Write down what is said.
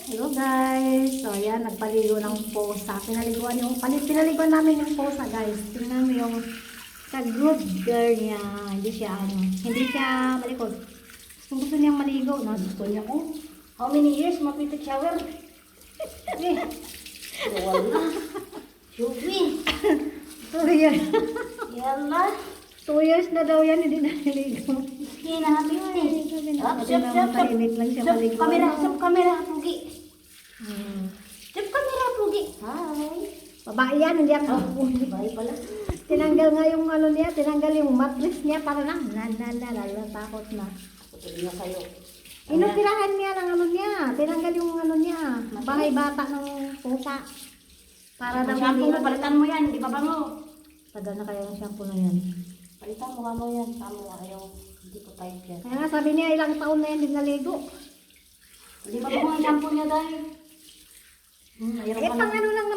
Hello guys! So ayan, nagpaligo ng posa. Pinaliguan namin yung posa guys. Tingnan mo yung ka-good girl niya. Hindi siya malikot. Gusto niyang maligo. Gusto niya, oh, how many years mag-take shower? Eh, wala. Shubi. 2 years. Yalla. 2 years na daw yan, hindi naliligo. Hinahabit eh. Tahimik lang siya maligo. Sub kamera, pugi. Sub kamera, pugi. Hi. Babae yan, hindi ako. Bahay pala. Tinanggal nga yung ano niya, tinanggal yung mattress niya para lang. Takot na. Patuloy na kayo. Inutirahan niya ng ano niya, tinanggal yung ano niya, bahay bata ng pusa. Para daw Shampoo hindi mo, palitan mo yan, hindi pa bango. tagal na kaya yung shampoo na yan. Palitan mo kamo yan. Tama na ayaw. Hindi ko type yan. Kaya nga sabi niya ilang taon na yan din naligo. Hindi pa bango ang shampoo niya dahil. Eh pang ano lang